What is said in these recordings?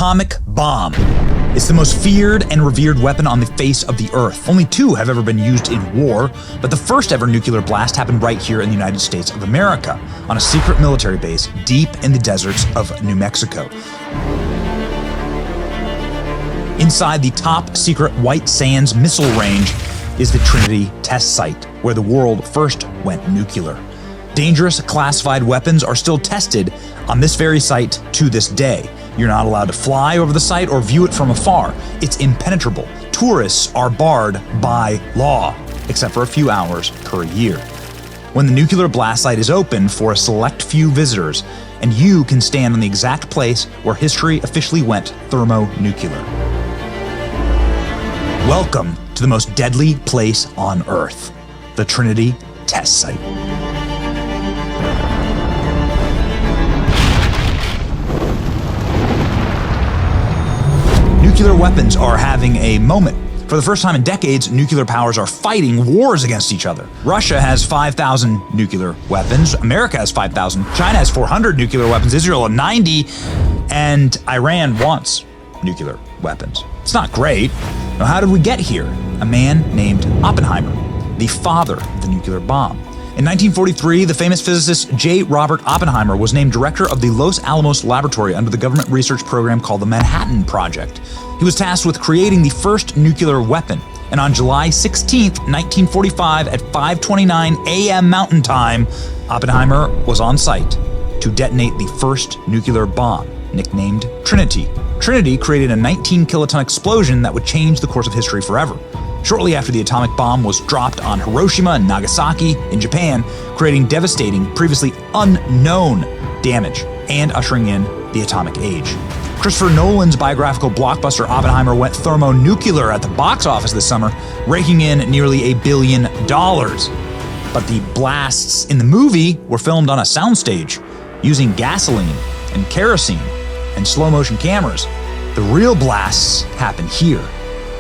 atomic bomb. It's the most feared and revered weapon on the face of the earth. Only two have ever been used in war, but the first ever nuclear blast happened right here in the United States of America, on a secret military base deep in the deserts of New Mexico. Inside the top secret White Sands missile range is the Trinity Test site, where the world first went nuclear. Dangerous classified weapons are still tested on this very site to this day. You're not allowed to fly over the site or view it from afar. It's impenetrable. Tourists are barred by law, except for a few hours per year. When the nuclear blast site is open for a select few visitors, and you can stand on the exact place where history officially went thermonuclear. Welcome to the most deadly place on Earth, the Trinity Test site. Nuclear weapons are having a moment. For the first time in decades, nuclear powers are fighting wars against each other. Russia has 5,000 nuclear weapons, America has 5,000, China has 400 nuclear weapons, Israel has 90, and Iran wants nuclear weapons. It's not great. Now, how did we get here? A man named Oppenheimer, the father of the nuclear bomb. In 1943, the famous physicist J. Robert Oppenheimer was named director of the Los Alamos Laboratory under the government research program called the Manhattan Project. He was tasked with creating the first nuclear weapon, and on July 16, 1945 at 5:29 a.m. Mountain Time, Oppenheimer was on site to detonate the first nuclear bomb, nicknamed Trinity. Trinity created a 19-kiloton explosion that would change the course of history forever. Shortly after the atomic bomb was dropped on Hiroshima and Nagasaki in Japan, creating devastating, previously unknown damage and ushering in the atomic age. Christopher Nolan's biographical blockbuster Oppenheimer went thermonuclear at the box office this summer, raking in nearly $1 billion. But the blasts in the movie were filmed on a soundstage using gasoline and kerosene and slow-motion cameras. The real blasts happened here,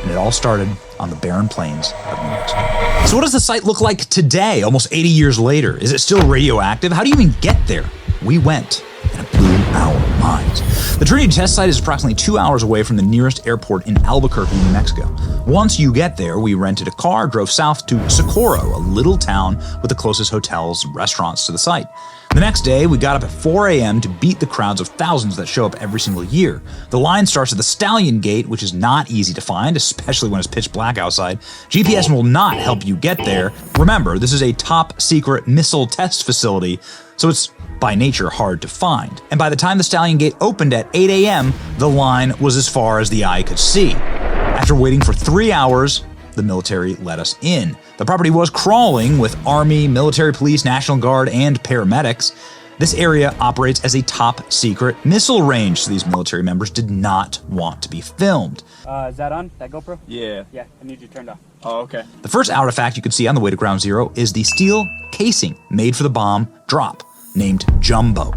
and it all started on the barren plains of New Mexico. So what does the site look like today, almost 80 years later? Is it still radioactive? How do you even get there? We went, and it blew our minds. The Trinity Test site is approximately 2 hours away from the nearest airport in Albuquerque, New Mexico. Once you get there, we rented a car, drove south to Socorro, a little town with the closest hotels and restaurants to the site. The next day, we got up at 4 a.m. to beat the crowds of thousands that show up every single year. The line starts at the Stallion Gate, which is not easy to find, especially when it's pitch black outside. GPS will not help you get there. Remember, this is a top secret missile test facility, so it's by nature hard to find. And by the time the Stallion Gate opened at 8 a.m., the line was as far as the eye could see. After waiting for 3 hours, the military let us in. The property was crawling with Army, military police, National Guard, and paramedics. This area operates as a top secret missile range, so these military members did not want to be filmed. Is that on? That GoPro? Yeah. Yeah, I need you turned off. Oh, okay. The first artifact you can see on the way to Ground Zero is the steel casing made for the bomb drop, named Jumbo.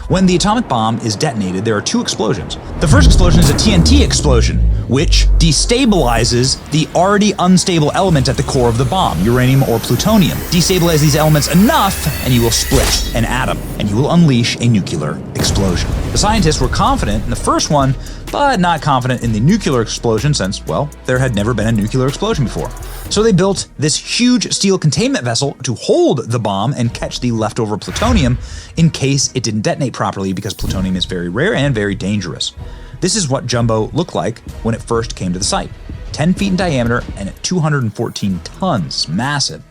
When the atomic bomb is detonated, there are two explosions. The first explosion is a TNT explosion, which destabilizes the already unstable element at the core of the bomb, uranium or plutonium. Destabilize these elements enough, and you will split an atom, and you will unleash a nuclear explosion. The scientists were confident in the first one, but not confident in the nuclear explosion since, well, there had never been a nuclear explosion before. So they built this huge steel containment vessel to hold the bomb and catch the leftover plutonium in case it didn't detonate properly, because plutonium is very rare and very dangerous. This is what Jumbo looked like when it first came to the site. 10 feet in diameter and at 214 tons, massive.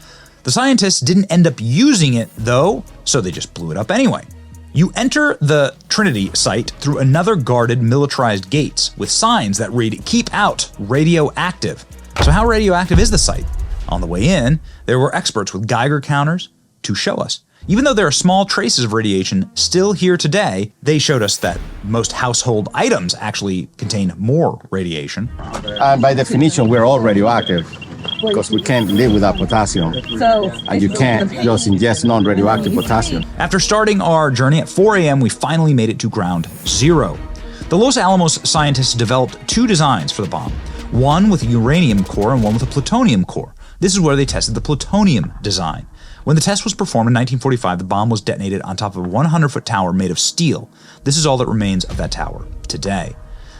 The scientists didn't end up using it though, so they just blew it up anyway. You enter the Trinity site through another guarded militarized gates with signs that read, "Keep out, radioactive." So how radioactive is the site? On the way in, there were experts with Geiger counters to show us. Even though there are small traces of radiation still here today, they showed us that most household items actually contain more radiation. And by definition, we're all radioactive because we can't live without potassium. And you can't just ingest non-radioactive potassium. After starting our journey at 4 a.m., we finally made it to Ground Zero. The Los Alamos scientists developed two designs for the bomb, one with a uranium core and one with a plutonium core. This is where they tested the plutonium design. When the test was performed in 1945, the bomb was detonated on top of a 100-foot tower made of steel. This is all that remains of that tower today.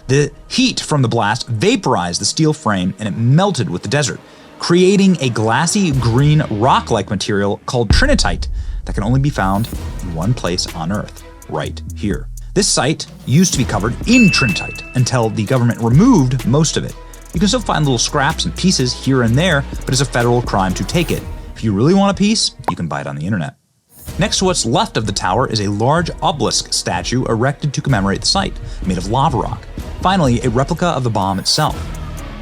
The heat from the blast vaporized the steel frame and it melted with the desert, creating a glassy green rock-like material called trinitite that can only be found in one place on Earth, right here. This site used to be covered in trinitite until the government removed most of it. You can still find little scraps and pieces here and there, but it's a federal crime to take it. If you really want a piece, you can buy it on the internet. Next to what's left of the tower is a large obelisk statue erected to commemorate the site, made of lava rock. Finally, a replica of the bomb itself.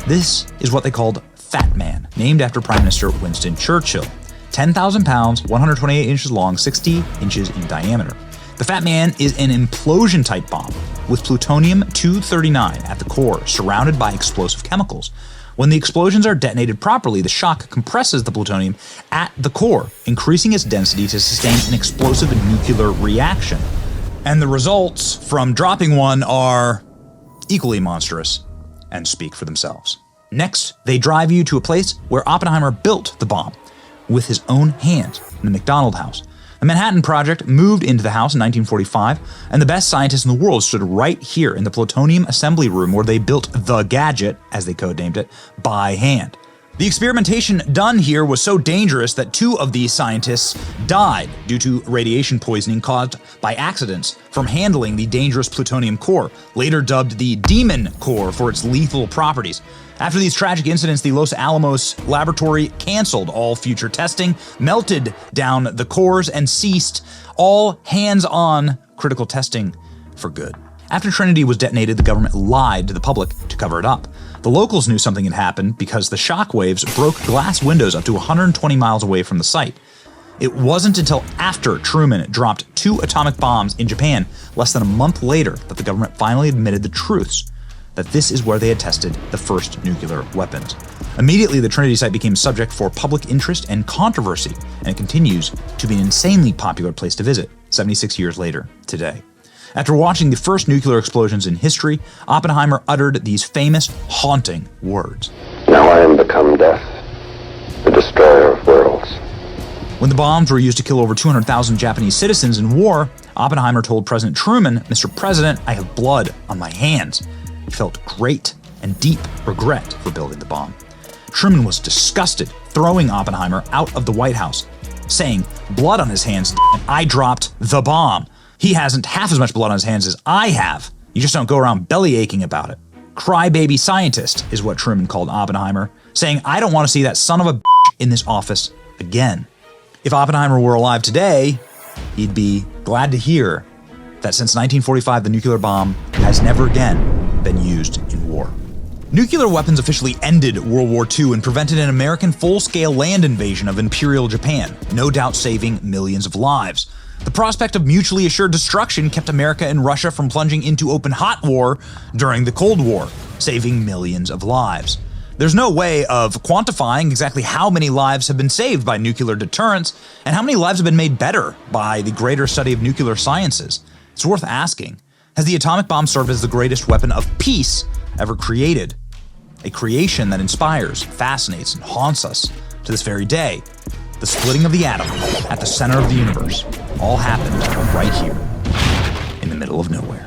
This is what they called Fat Man, named after Prime Minister Winston Churchill. 10,000 pounds, 128 inches long, 60 inches in diameter. The Fat Man is an implosion-type bomb with plutonium-239 at the core, surrounded by explosive chemicals. When the explosions are detonated properly, the shock compresses the plutonium at the core, increasing its density to sustain an explosive nuclear reaction. And the results from dropping one are equally monstrous and speak for themselves. Next, they drive you to a place where Oppenheimer built the bomb with his own hands in the McDonald House. The Manhattan Project moved into the house in 1945, and the best scientists in the world stood right here in the plutonium assembly room where they built the gadget, as they codenamed it, by hand. The experimentation done here was so dangerous that 2 of these scientists died due to radiation poisoning caused by accidents from handling the dangerous plutonium core, later dubbed the Demon Core for its lethal properties. After these tragic incidents, the Los Alamos laboratory canceled all future testing, melted down the cores, and ceased all hands-on critical testing for good. After Trinity was detonated, the government lied to the public to cover it up. The locals knew something had happened because the shock waves broke glass windows up to 120 miles away from the site. It wasn't until after Truman dropped 2 atomic bombs in Japan less than a month later that the government finally admitted the truths, that this is where they had tested the first nuclear weapons. Immediately, the Trinity site became subject for public interest and controversy, and it continues to be an insanely popular place to visit 76 years later today. After watching the first nuclear explosions in history, Oppenheimer uttered these famous, haunting words. Now I am become death, the destroyer of worlds. When the bombs were used to kill over 200,000 Japanese citizens in war, Oppenheimer told President Truman, "Mr. President, I have blood on my hands." He felt great and deep regret for building the bomb. Truman was disgusted, throwing Oppenheimer out of the White House, saying, "Blood on his hands, and I dropped the bomb. He hasn't half as much blood on his hands as I have. You just don't go around belly aching about it." Crybaby scientist is what Truman called Oppenheimer, saying, "I don't want to see that son of a bitch in this office again." If Oppenheimer were alive today, he'd be glad to hear that since 1945, the nuclear bomb has never again been used in war. Nuclear weapons officially ended World War II and prevented an American full-scale land invasion of Imperial Japan, no doubt saving millions of lives. The prospect of mutually assured destruction kept America and Russia from plunging into open hot war during the Cold War, saving millions of lives. There's no way of quantifying exactly how many lives have been saved by nuclear deterrence and how many lives have been made better by the greater study of nuclear sciences. It's worth asking, has the atomic bomb served as the greatest weapon of peace ever created? A creation that inspires, fascinates, and haunts us to this very day. The splitting of the atom at the center of the universe all happened right here in the middle of nowhere.